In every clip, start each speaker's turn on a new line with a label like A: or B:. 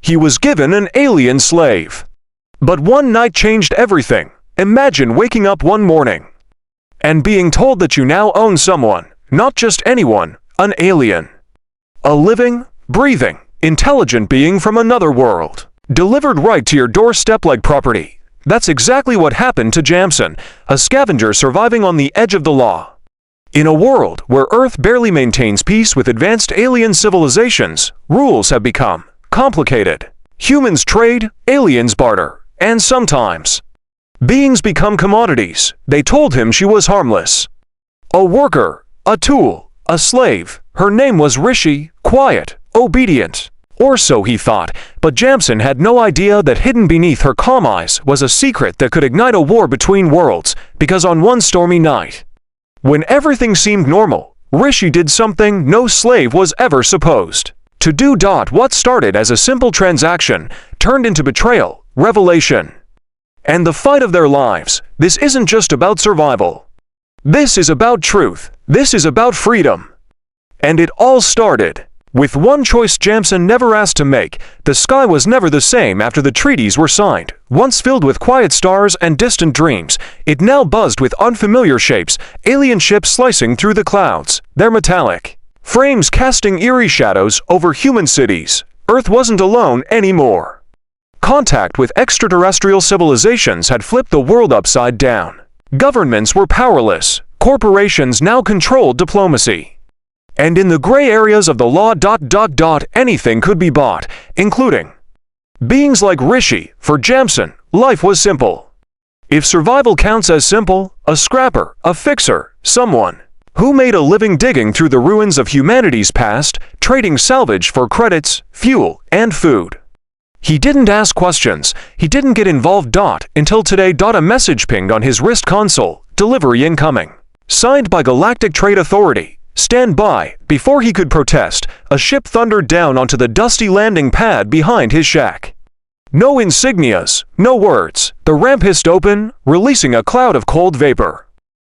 A: He was given an alien slave. But one night changed everything. Imagine waking up one morning and being told that you now own someone, not just anyone, an alien. A living, breathing, intelligent being from another world, delivered right to your doorstep like property. That's exactly what happened to Jamson, a scavenger surviving on the edge of the law. In a world where Earth barely maintains peace with advanced alien civilizations, rules have become complicated. Humans trade, aliens barter, and sometimes beings become commodities. They told him she was harmless. A worker, a tool, a slave. Her name was Rishi, quiet, obedient. Or so he thought, but Jamson had no idea that hidden beneath her calm eyes was a secret that could ignite a war between worlds, because on one stormy night, when everything seemed normal, Rishi did something no slave was ever supposed to do. What started as a simple transaction turned into betrayal, revelation, and the fight of their lives. This isn't just about survival. This is about truth. This is about freedom. And it all started with one choice Jamson never asked to make. The sky was never the same after the treaties were signed. Once filled with quiet stars and distant dreams, it now buzzed with unfamiliar shapes, alien ships slicing through the clouds, their metallic frames casting eerie shadows over human cities. Earth wasn't alone anymore. Contact with extraterrestrial civilizations had flipped the world upside down. Governments were powerless. Corporations now controlled diplomacy. And in the gray areas of the law, anything could be bought, including beings like Rishi. For Jamson, life was simple. If survival counts as simple, a scrapper, a fixer, someone who made a living digging through the ruins of humanity's past, trading salvage for credits, fuel, and food. He didn't ask questions. He didn't get involved. Until today. A message pinged on his wrist console. Delivery incoming. Signed by Galactic Trade Authority. Stand by. Before he could protest, a ship thundered down onto the dusty landing pad behind his shack. No insignias, no words. The ramp hissed open, releasing a cloud of cold vapor.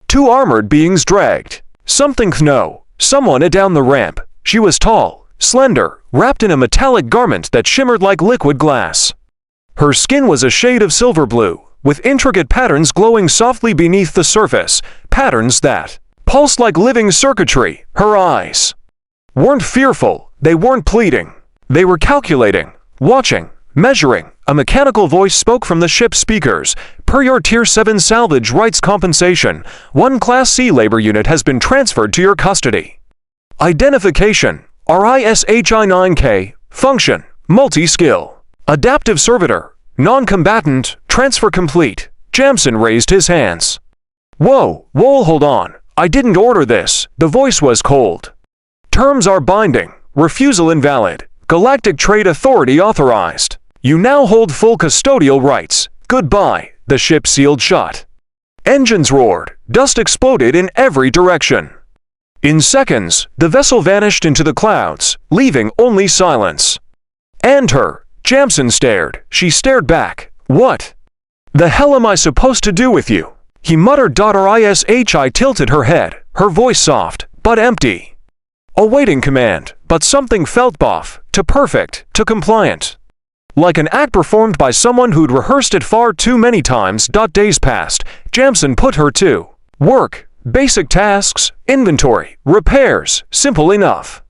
A: Two armored beings dragged someone down the ramp. She was tall, slender, wrapped in a metallic garment that shimmered like liquid glass. Her skin was a shade of silver blue, with intricate patterns glowing softly beneath the surface, patterns that pulsed like living circuitry. Her eyes weren't fearful, they weren't pleading. They were calculating, watching, measuring. A mechanical voice spoke from the ship's speakers. Per your Tier 7 salvage rights compensation, one Class C labor unit has been transferred to your custody. Identification, RISHI-9K, function, multi-skill, adaptive servitor, non-combatant, transfer complete. Jamson raised his hands. Whoa, hold on. I didn't order this. The voice was cold. Terms are binding. Refusal invalid. Galactic Trade Authority authorized. You now hold full custodial rights. Goodbye. The ship sealed shut. Engines roared. Dust exploded in every direction. In seconds, the vessel vanished into the clouds, leaving only silence. And her. Jamson stared. She stared back. What the hell am I supposed to do with you? He muttered. Rishi tilted her head, her voice soft, but empty. Awaiting command, but something felt off, too perfect, too compliant. Like an act performed by someone who'd rehearsed it far too many times. Days passed. Jamson put her to work. Basic tasks, inventory, repairs, simple enough.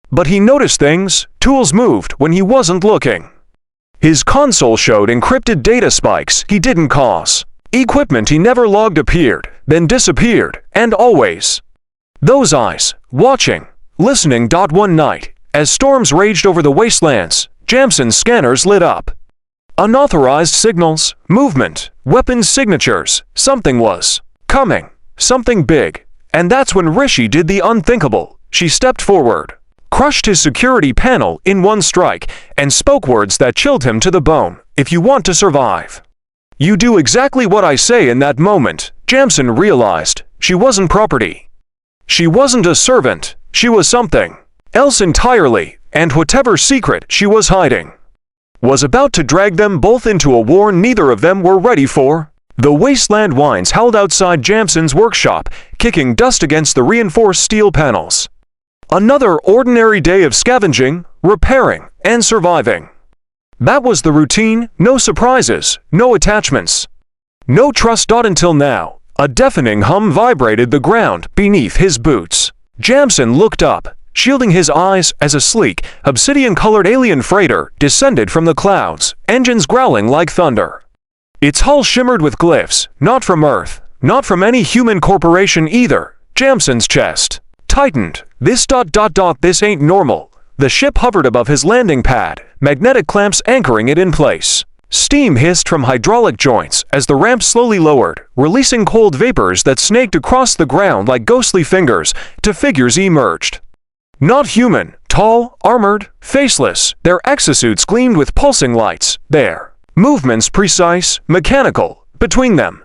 A: But he noticed things. Tools moved when he wasn't looking. His console showed encrypted data spikes he didn't cause. Equipment he never logged appeared, then disappeared, and always. Those eyes, watching, listening. One night, as storms raged over the wastelands, Jamson's scanners lit up. Unauthorized signals, movement, weapons signatures. Something was coming, something big. And that's when Rishi did the unthinkable. She stepped forward, crushed his security panel in one strike, and spoke words that chilled him to the bone. If you want to survive, you do exactly what I say. In that moment, Jamson realized she wasn't property. She wasn't a servant. She was something else entirely, and whatever secret she was hiding was about to drag them both into a war neither of them were ready for. The wasteland winds howled outside Jamson's workshop, kicking dust against the reinforced steel panels. Another ordinary day of scavenging, repairing, and surviving. That was the routine, no surprises, no attachments. No trust. Until now, a deafening hum vibrated the ground beneath his boots. Jamson looked up, shielding his eyes as a sleek, obsidian-colored alien freighter descended from the clouds, engines growling like thunder. Its hull shimmered with glyphs, not from Earth, not from any human corporation either. Jamson's chest tightened. This ain't normal. The ship hovered above his landing pad, magnetic clamps anchoring it in place. Steam hissed from hydraulic joints as the ramp slowly lowered, releasing cold vapors that snaked across the ground like ghostly fingers, till figures emerged. Not human, tall, armored, faceless, their exosuits gleamed with pulsing lights, their movements precise, mechanical. Between them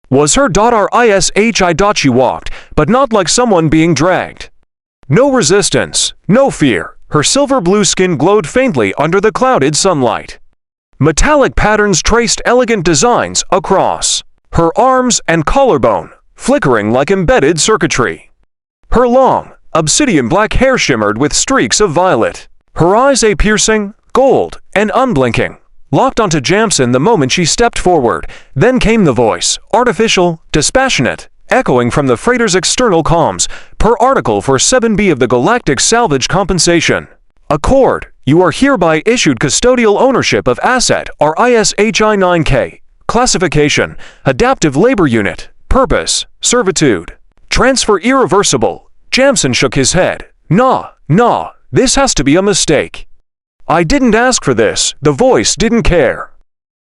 A: was her RISHI. She walked, but not like someone being dragged. No resistance, no fear. Her silver blue skin glowed faintly under the clouded sunlight. Metallic patterns traced elegant designs across her arms and collarbone, flickering like embedded circuitry. Her long, obsidian black hair shimmered with streaks of violet. Her eyes a piercing, gold, and unblinking, locked onto Jamson the moment she stepped forward. Then came the voice, artificial, dispassionate, echoing from the freighter's external comms, per article for 7B of the Galactic Salvage Compensation Accord. You are hereby issued custodial ownership of asset RISHI 9K. Classification: Adaptive Labor Unit. Purpose: Servitude. Transfer irreversible. Jamson shook his head. Nah, this has to be a mistake. I didn't ask for this. The voice didn't care.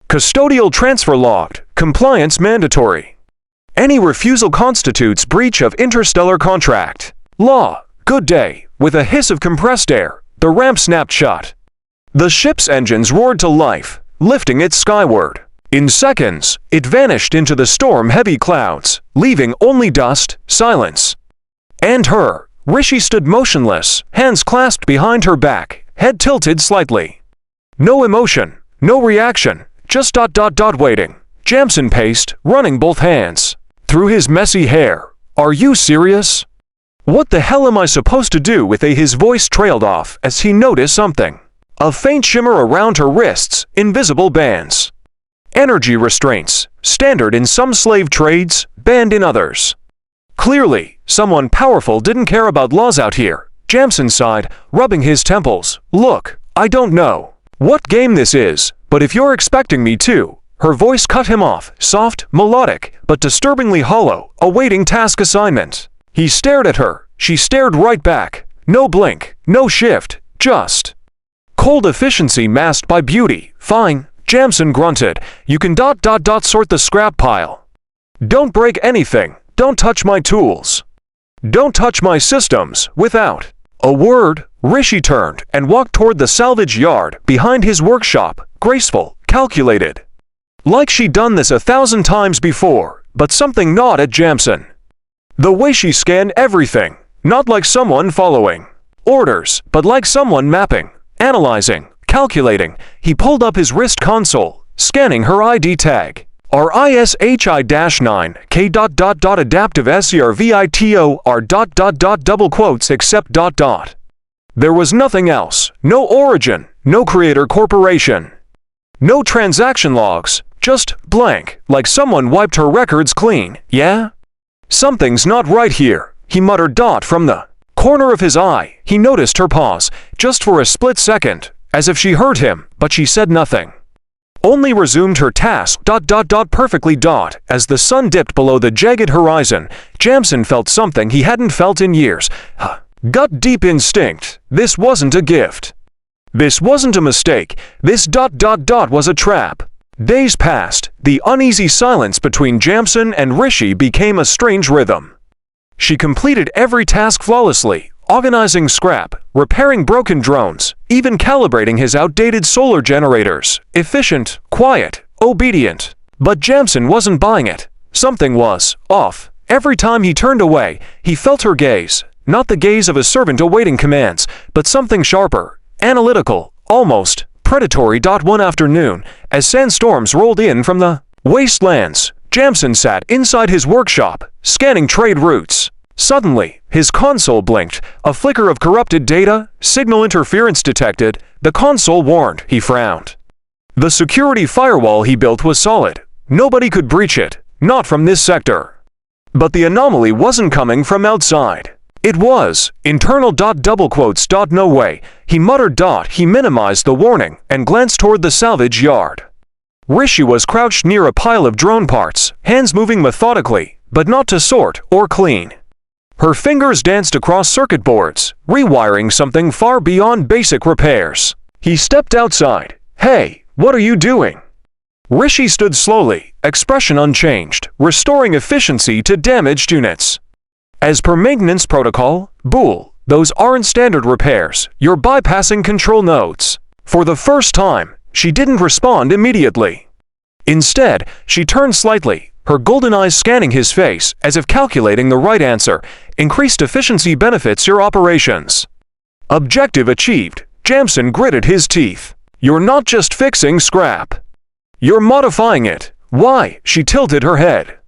A: Custodial transfer logged. Compliance mandatory. Any refusal constitutes breach of interstellar contract. Law. Good day. With a hiss of compressed air, the ramp snapped shut. The ship's engines roared to life, lifting it skyward. In seconds, it vanished into the storm-heavy clouds, leaving only dust, silence. And her. Rishi stood motionless, hands clasped behind her back, head tilted slightly. No emotion, no reaction, just waiting. Jamson paced, running both hands through his messy hair. Are you serious? What the hell am I supposed to do with a? His voice trailed off as he noticed something. A faint shimmer around her wrists, invisible bands. Energy restraints, standard in some slave trades, banned in others. Clearly, someone powerful didn't care about laws out here. Jamson sighed, rubbing his temples. Look, I don't know what game this is, but if you're expecting me to. Her voice cut him off, soft, melodic, but disturbingly hollow, awaiting task assignment. He stared at her. She stared right back. No blink, no shift, just cold efficiency masked by beauty. Fine, Jamson grunted. You can sort the scrap pile. Don't break anything. Don't touch my tools. Don't touch my systems. Without a word, Rishi turned and walked toward the salvage yard behind his workshop, graceful, calculated. Like she'd done this 1,000 times before, but something gnawed at Jamson. The way she scanned everything, not like someone following orders, but like someone mapping, analyzing, calculating. He pulled up his wrist console, scanning her ID tag. RISHI-9K adaptive SCRVITOR double quotes except . There was nothing else. No origin, no creator corporation. No transaction logs, just blank, like someone wiped her records clean. Yeah? Something's not right here, he muttered. From the corner of his eye, he noticed her pause, just for a split second, as if she heard him, but she said nothing. Only resumed her task. Perfectly. As the sun dipped below the jagged horizon, Jamson felt something he hadn't felt in years. Gut deep instinct. This wasn't a gift. This wasn't a mistake. This was a trap. Days passed. The uneasy silence between Jamson and Rishi became a strange rhythm. She completed every task flawlessly, organizing scrap, repairing broken drones, even calibrating his outdated solar generators. Efficient, quiet, obedient. But Jamson wasn't buying it. Something was off. Every time he turned away, he felt her gaze. Not the gaze of a servant awaiting commands, but something sharper, analytical, almost predatory. One afternoon, as sandstorms rolled in from the wastelands, Jamson sat inside his workshop, scanning trade routes. Suddenly, his console blinked, a flicker of corrupted data, signal interference detected. The console warned. He frowned. The security firewall he built was solid. Nobody could breach it, not from this sector. But the anomaly wasn't coming from outside. It was internal. Double quotes. No way, he muttered. He minimized the warning and glanced toward the salvage yard. Rishi was crouched near a pile of drone parts, hands moving methodically, but not to sort or clean. Her fingers danced across circuit boards, rewiring something far beyond basic repairs. He stepped outside. Hey, what are you doing? Rishi stood slowly, expression unchanged, restoring efficiency to damaged units. As per maintenance protocol, Bool, those aren't standard repairs, you're bypassing control nodes. For the first time, she didn't respond immediately. Instead, she turned slightly, her golden eyes scanning his face as if calculating the right answer. Increased efficiency benefits your operations. Objective achieved. Jamson gritted his teeth. You're not just fixing scrap. You're modifying it. Why? She tilted her head.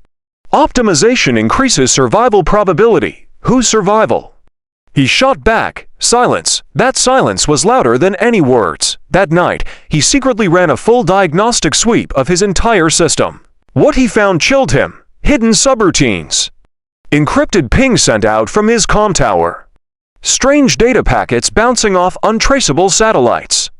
A: Optimization increases survival probability. Whose survival? He shot back. Silence. That silence was louder than any words. That night, he secretly ran a full diagnostic sweep of his entire system. What he found chilled him. Hidden subroutines. Encrypted pings sent out from his comm tower. Strange data packets bouncing off untraceable satellites.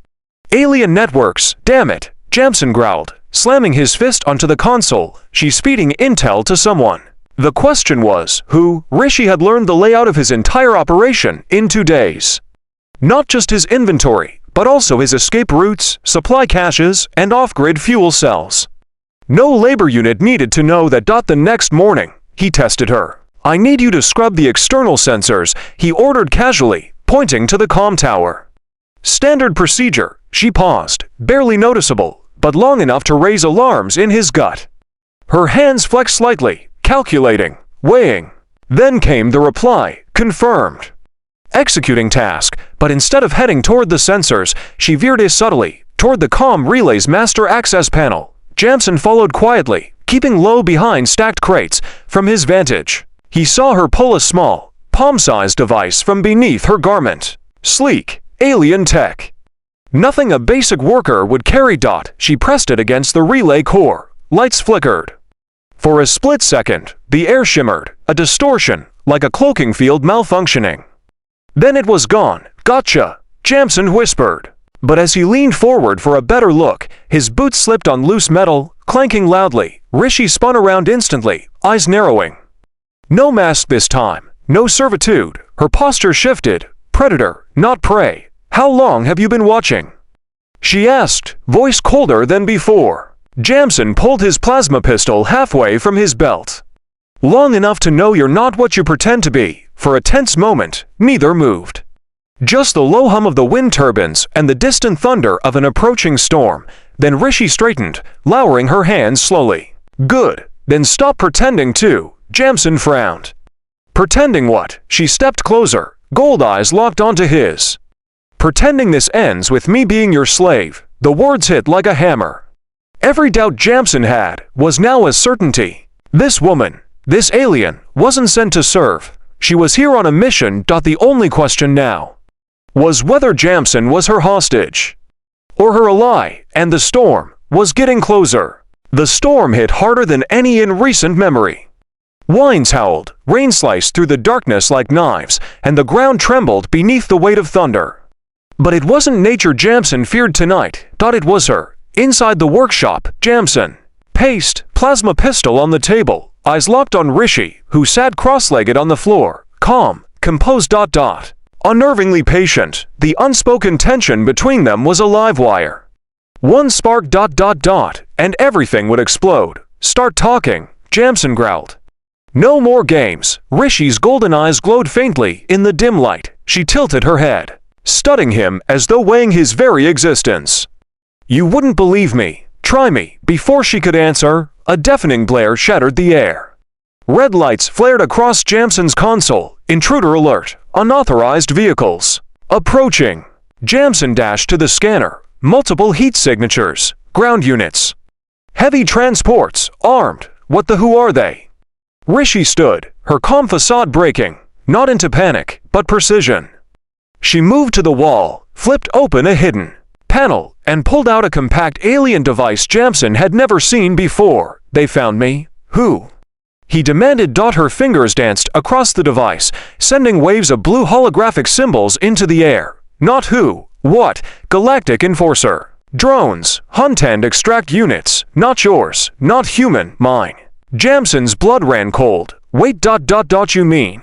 A: Alien networks, damn it, Jamson growled, slamming his fist onto the console. She's feeding intel to someone. The question was, who? Rishi had learned the layout of his entire operation in 2 days. Not just his inventory, but also his escape routes, supply caches, and off-grid fuel cells. No labor unit needed to know that. The next morning, he tested her. I need you to scrub the external sensors, he ordered casually, pointing to the comm tower. Standard procedure. She paused, barely noticeable, but long enough to raise alarms in his gut. Her hands flexed slightly, calculating, weighing. Then came the reply, confirmed. Executing task, but instead of heading toward the sensors, she veered subtly, toward the comm relay's master access panel. Jamson followed quietly, keeping low behind stacked crates. From his vantage, he saw her pull a small, palm-sized device from beneath her garment. Sleek, alien tech. Nothing a basic worker would carry. She pressed it against the relay core. Lights flickered. For a split second, the air shimmered, a distortion, like a cloaking field malfunctioning. Then it was gone. Gotcha, Jamson whispered. But as he leaned forward for a better look, his boots slipped on loose metal, clanking loudly. Rishi spun around instantly, eyes narrowing. No mask this time, no servitude. Her posture shifted. Predator, not prey. How long have you been watching? She asked, voice colder than before. Jamson pulled his plasma pistol halfway from his belt. Long enough to know you're not what you pretend to be. For a tense moment, neither moved. Just the low hum of the wind turbines and the distant thunder of an approaching storm. Then Rishi straightened, lowering her hands slowly. Good, then stop pretending too. Jamson frowned. Pretending what? She stepped closer, gold eyes locked onto his. Pretending this ends with me being your slave. The words hit like a hammer. Every doubt Jamson had was now a certainty. This woman, this alien, wasn't sent to serve. She was here on a mission. The only question now was whether Jamson was her hostage or her ally, and the storm was getting closer. The storm hit harder than any in recent memory. Winds howled, rain sliced through the darkness like knives, and the ground trembled beneath the weight of thunder. But it wasn't nature Jamson feared tonight. It was her. Inside the workshop, Jamson paced, plasma pistol on the table, eyes locked on Rishi, who sat cross-legged on the floor, calm, composed. Unnervingly patient. The unspoken tension between them was a live wire. One spark. And everything would explode. Start talking, Jamson growled. No more games. Rishi's golden eyes glowed faintly in the dim light. She tilted her head, studying him as though weighing his very existence. You wouldn't believe me. Try me. Before she could answer, a deafening blare shattered the air. Red lights flared across Jamson's console. Intruder alert. Unauthorized vehicles approaching. Jamson dashed to the scanner. Multiple heat signatures. Ground units. Heavy transports. Armed. What the who are they? Rishi stood, her calm facade breaking. Not into panic, but precision. She moved to the wall, flipped open a hidden panel, and pulled out a compact alien device Jamson had never seen before. They found me. Who? He demanded. Her fingers danced across the device, sending waves of blue holographic symbols into the air. Not who. What? Galactic Enforcer. Drones, hunt and extract units. Not yours. Not human. Mine. Jamson's blood ran cold. Wait. You mean?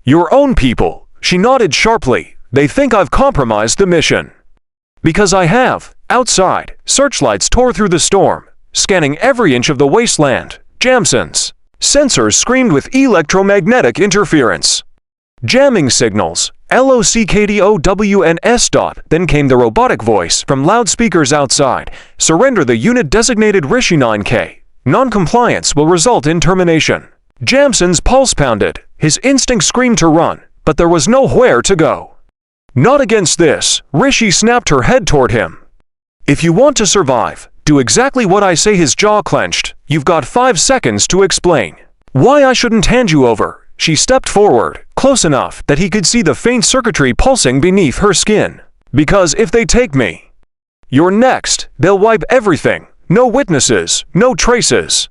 A: Your own people. She nodded sharply. They think I've compromised the mission. Because I have. Outside, searchlights tore through the storm, scanning every inch of the wasteland. Jamson's sensors screamed with electromagnetic interference. Jamming signals. LOCKDOWNS. Then came the robotic voice from loudspeakers outside. Surrender the unit designated Rishi 9K. Non-compliance will result in termination. Jamson's pulse pounded. His instinct screamed to run, but there was nowhere to go. Not against this. Rishi snapped her head toward him. If you want to survive, do exactly what I say. His jaw clenched. You've got 5 seconds to explain why I shouldn't hand you over. She stepped forward, close enough that he could see the faint circuitry pulsing beneath her skin. Because if they take me, you're next. They'll wipe everything. No witnesses, no traces.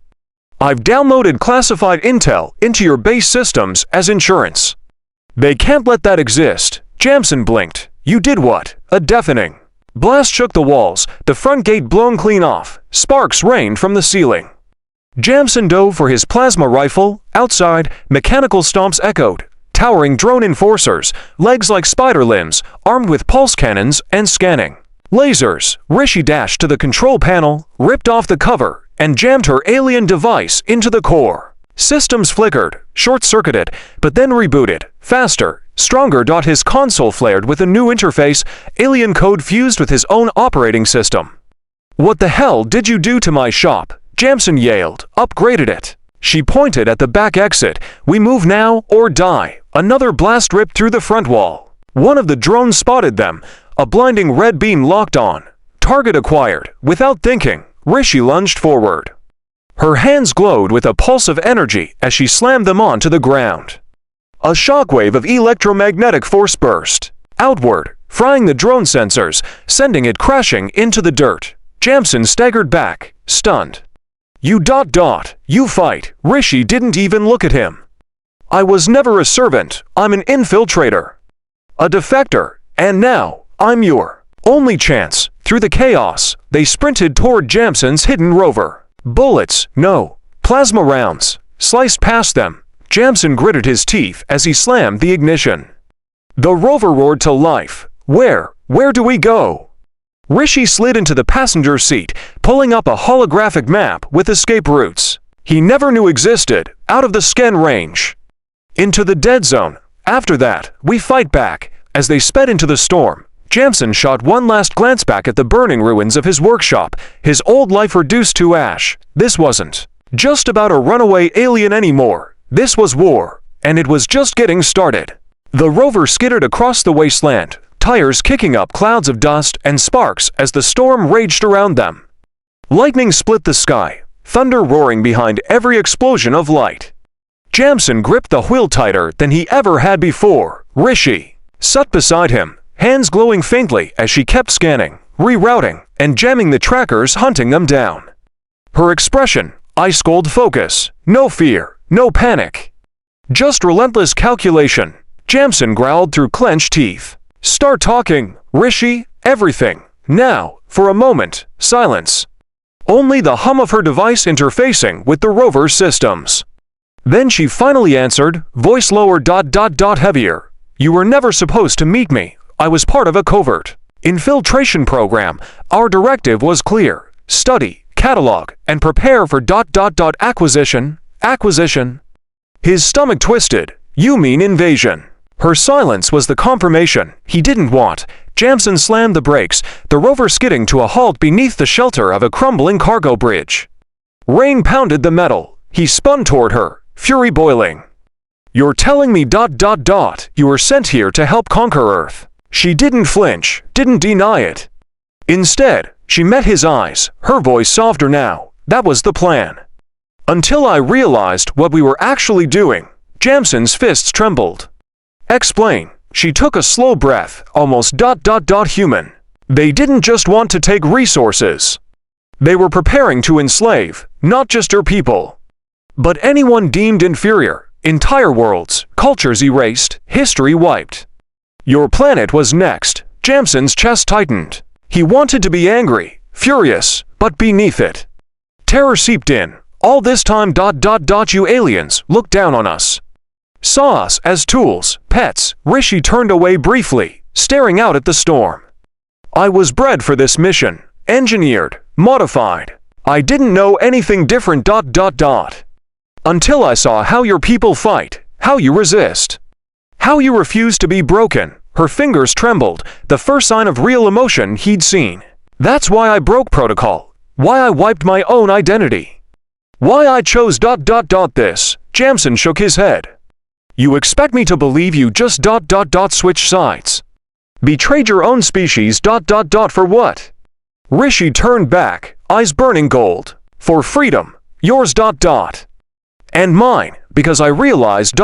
A: I've downloaded classified intel into your base systems as insurance. They can't let that exist. Jamson blinked. You did what? A deafening blast shook the walls, the front gate blown clean off. Sparks rained from the ceiling. Jamson dove for his plasma rifle. Outside, mechanical stomps echoed. Towering drone enforcers, legs like spider limbs, armed with pulse cannons and scanning lasers. Rishi dashed to the control panel, ripped off the cover, and jammed her alien device into the core. Systems flickered, short-circuited, but then rebooted. Faster, stronger. His console flared with a new interface, alien code fused with his own operating system. What the hell did you do to my shop? Jamson yelled. Upgraded it. She pointed at the back exit. We move now or die. Another blast ripped through the front wall. One of the drones spotted them. A blinding red beam locked on. Target acquired. Without thinking, Rishi lunged forward. Her hands glowed with a pulse of energy as she slammed them onto the ground. A shockwave of electromagnetic force burst outward, frying the drone sensors, sending it crashing into the dirt. Jamson staggered back, stunned. You fight. Rishi didn't even look at him. I was never a servant. I'm an infiltrator. A defector. And now, I'm your only chance. Through the chaos, they sprinted toward Jamson's hidden rover. Bullets, no. Plasma rounds, sliced past them. Jamson gritted his teeth as he slammed the ignition. The rover roared to life. Where do we go? Rishi slid into the passenger seat, pulling up a holographic map with escape routes he never knew existed, out of the scan range. Into the dead zone. After that, we fight back. As they sped into the storm, Jamson shot one last glance back at the burning ruins of his workshop, his old life reduced to ash. This wasn't just about a runaway alien anymore. This was war, and it was just getting started. The rover skittered across the wasteland, tires kicking up clouds of dust and sparks as the storm raged around them. Lightning split the sky, thunder roaring behind every explosion of light. Jamson gripped the wheel tighter than he ever had before. Rishi sat beside him, hands glowing faintly as she kept scanning, rerouting, and jamming the trackers, hunting them down. Her expression, ice-cold focus, no fear, no panic. Just relentless calculation. Jamson growled through clenched teeth. Start talking, Rishi, everything. Now, for a moment, silence. Only the hum of her device interfacing with the rover systems. Then she finally answered, voice lower ... heavier. You were never supposed to meet me. I was part of a covert infiltration program. Our directive was clear. Study, catalog, and prepare for ... acquisition. His stomach twisted. You mean invasion. Her silence was the confirmation he didn't want. Jamson slammed the brakes, the rover skidding to a halt beneath the shelter of a crumbling cargo bridge. Rain pounded the metal. He spun toward her, fury boiling. You're telling me ... you were sent here to help conquer Earth. She didn't flinch, didn't deny it. Instead, she met his eyes, her voice softer now. That was the plan. Until I realized what we were actually doing. Jamson's fists trembled. Explain. She took a slow breath, almost ... human. They didn't just want to take resources. They were preparing to enslave, not just your people, but anyone deemed inferior. Entire worlds, cultures erased, history wiped. Your planet was next. Jamson's chest tightened. He wanted to be angry, furious, but beneath it, terror seeped in. All this time ... you aliens looked down on us. Saw us as tools, pets. Rishi turned away briefly, staring out at the storm. I was bred for this mission. Engineered, modified. I didn't know anything different ... until I saw how your people fight, how you resist, how you refuse to be broken. Her fingers trembled, the first sign of real emotion he'd seen. That's why I broke protocol. Why I wiped my own identity. Why I chose ... this. Jamson shook his head. You expect me to believe you just ... switch sides? Betrayed your own species ... for what? Rishi turned back, eyes burning gold. For freedom. Yours ... and mine, because I realized ...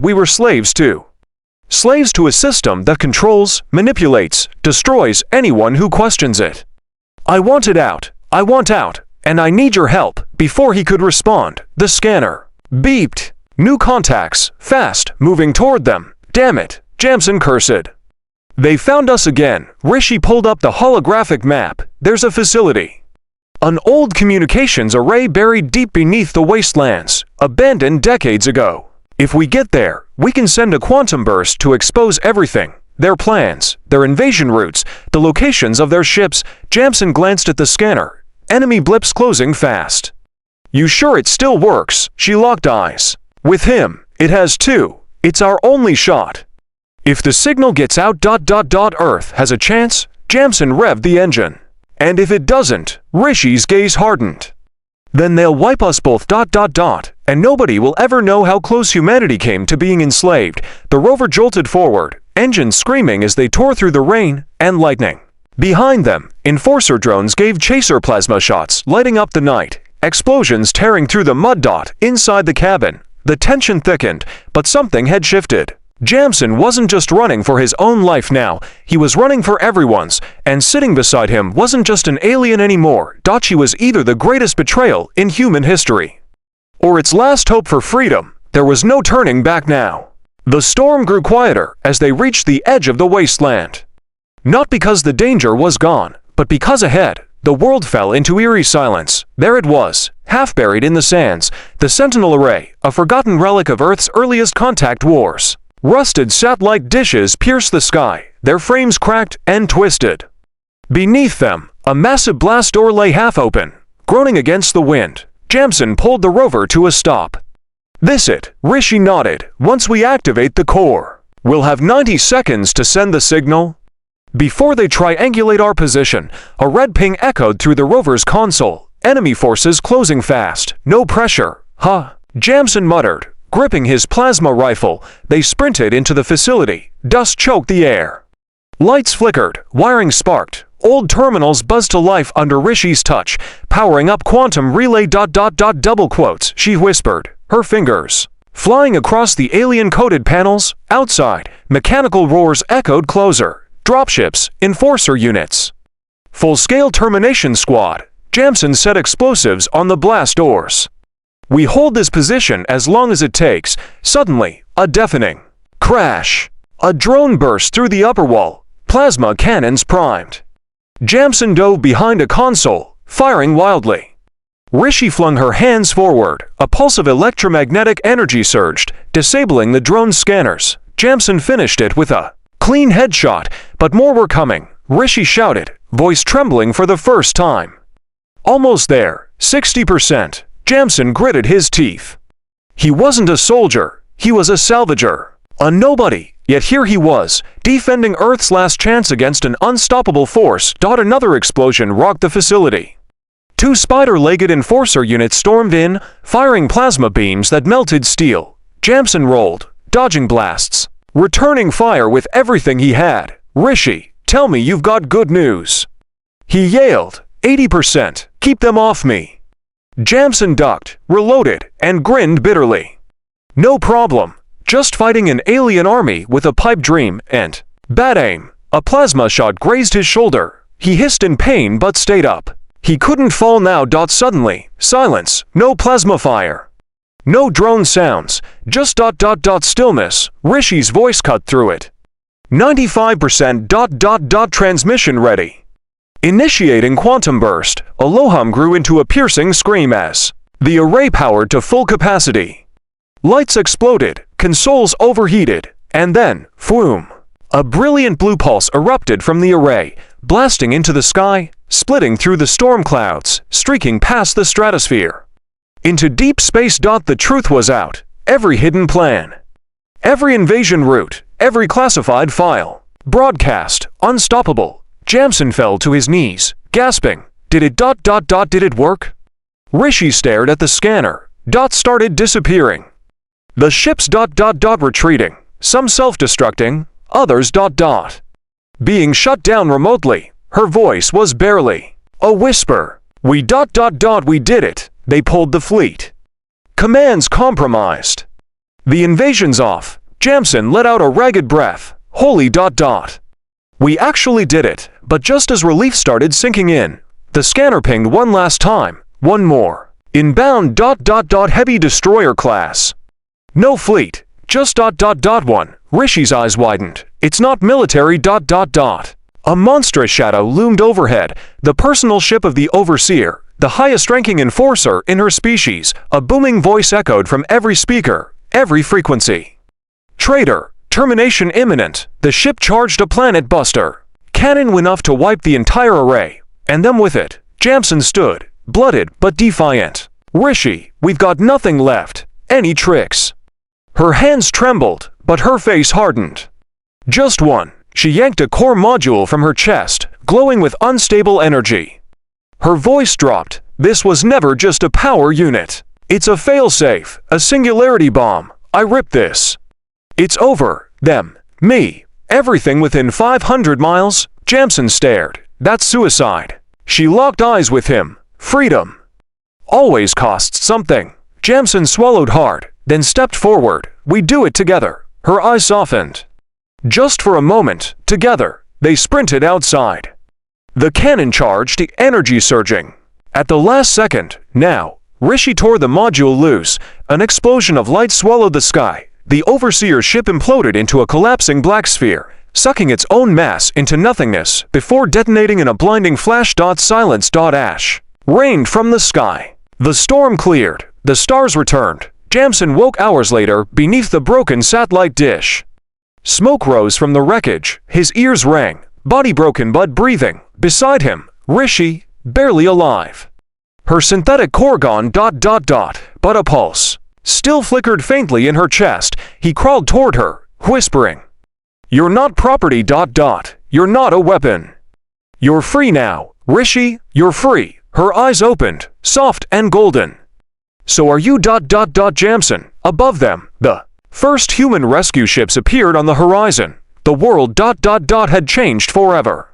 A: we were slaves too. Slaves to a system that controls, manipulates, destroys anyone who questions it. I wanted out. I want out, and I need your help. Before he could respond, the scanner beeped. New contacts, fast, moving toward them. Damn it, Jamson cursed. They found us again. Rishi pulled up the holographic map. There's a facility. An old communications array buried deep beneath the wastelands, abandoned decades ago. If we get there, we can send a quantum burst to expose everything. Their plans, their invasion routes, the locations of their ships. Jamson glanced at the scanner. Enemy blips closing fast. You sure it still works? She locked eyes. With him, it has too. It's our only shot. If the signal gets out ... Earth has a chance. Jamson revved the engine. And if it doesn't, Rishi's gaze hardened. Then they'll wipe us both ... and nobody will ever know how close humanity came to being enslaved. The rover jolted forward, engines screaming as they tore through the rain and lightning. Behind them, enforcer drones gave chaser plasma shots, lighting up the night. Explosions tearing through the mud . Inside the cabin, the tension thickened, but something had shifted. Jamson wasn't just running for his own life now, he was running for everyone's, and sitting beside him wasn't just an alien anymore. She was either the greatest betrayal in human history, or its last hope for freedom. There was no turning back now. The storm grew quieter as they reached the edge of the wasteland. Not because the danger was gone, but because ahead, the world fell into eerie silence. There it was, half buried in the sands, the Sentinel Array, a forgotten relic of Earth's earliest contact wars. Rusted satellite dishes pierced the sky, their frames cracked and twisted. Beneath them, a massive blast door lay half open, groaning against the wind. Jamson pulled the rover to a stop. This it, Rishi nodded. Once we activate the core, we'll have 90 seconds to send the signal. Before they triangulate our position, a red ping echoed through the rover's console. Enemy forces closing fast. No pressure. Huh? Jamson muttered. Gripping his plasma rifle, they sprinted into the facility. Dust choked the air. Lights flickered, wiring sparked. Old terminals buzzed to life under Rishi's touch. Powering up quantum relay ... double quotes, she whispered, her fingers flying across the alien-coded panels. Outside, mechanical roars echoed closer. Dropships, enforcer units. Full-scale termination squad. Jamson set explosives on the blast doors. We hold this position as long as it takes. Suddenly, a deafening crash. A drone burst through the upper wall. Plasma cannons primed. Jamson dove behind a console, firing wildly. Rishi flung her hands forward. A pulse of electromagnetic energy surged, disabling the drone's scanners. Jamson finished it with a clean headshot, but more were coming. Rishi shouted, voice trembling for the first time. Almost there, 60%. Jamson gritted his teeth. He wasn't a soldier, he was a salvager. A nobody, yet here he was, defending Earth's last chance against an unstoppable force. Another explosion rocked the facility. Two spider-legged enforcer units stormed in, firing plasma beams that melted steel. Jamson rolled, dodging blasts, returning fire with everything he had. Rishi, tell me you've got good news. He yelled, 80%, keep them off me. Jamson ducked, reloaded, and grinned bitterly. No problem. Just fighting an alien army with a pipe dream and bad aim. A plasma shot grazed his shoulder. He hissed in pain but stayed up. He couldn't fall now. Suddenly, silence, no plasma fire. No drone sounds, just stillness. Rishi's voice cut through it. 95% transmission ready. Initiating quantum burst. Aloham grew into a piercing scream as the array powered to full capacity. Lights exploded, consoles overheated, and then, phoom. A brilliant blue pulse erupted from the array, blasting into the sky, splitting through the storm clouds, streaking past the stratosphere. Into deep space. The truth was out. Every hidden plan. Every invasion route. Every classified file. Broadcast. Unstoppable. Jamson fell to his knees, gasping. Did it? Did it work? Rishi stared at the scanner. Dots started disappearing. The ships. Retreating. Some self-destructing. Others. Being shut down remotely. Her voice was barely a whisper. We. We did it. They pulled the fleet. Commands compromised. The invasion's off. Jamson let out a ragged breath. Holy. We actually did it, but just as relief started sinking in, the scanner pinged one last time. One more. Inbound. Heavy destroyer class. No fleet. Just. One. Rishi's eyes widened. It's not military. A monstrous shadow loomed overhead, the personal ship of the Overseer, the highest-ranking enforcer in her species. A booming voice echoed from every speaker, every frequency. Traitor, termination imminent. The ship charged a planet buster. Cannon enough to wipe the entire array, and them with it. Jamson stood, blooded but defiant. Rishi, we've got nothing left. Any tricks? Her hands trembled, but her face hardened. Just one. She yanked a core module from her chest, glowing with unstable energy. Her voice dropped. This was never just a power unit. It's a failsafe, a singularity bomb. I ripped this. It's over. Them. Me. Everything within 500 miles. Jamson stared. That's suicide. She locked eyes with him. Freedom always costs something. Jamson swallowed hard, then stepped forward. We do it together. Her eyes softened. Just for a moment, together, they sprinted outside. The cannon charged, the energy surging. At the last second, now, Rishi tore the module loose. An explosion of light swallowed the sky. The Overseer ship imploded into a collapsing black sphere, sucking its own mass into nothingness before detonating in a blinding flash. Silence. Ash rained from the sky. The storm cleared. The stars returned. Jamson woke hours later beneath the broken satellite dish. Smoke rose from the wreckage. His ears rang. Body broken but breathing. Beside him, Rishi, barely alive. Her synthetic core gone. But a pulse still flickered faintly in her chest. He crawled toward her, whispering, "You're not property. You're not a weapon. You're free now, Rishi, you're free." Her eyes opened, soft and golden. So are you. Jamson. Above them, the first human rescue ships appeared on the horizon. The world. Had changed forever.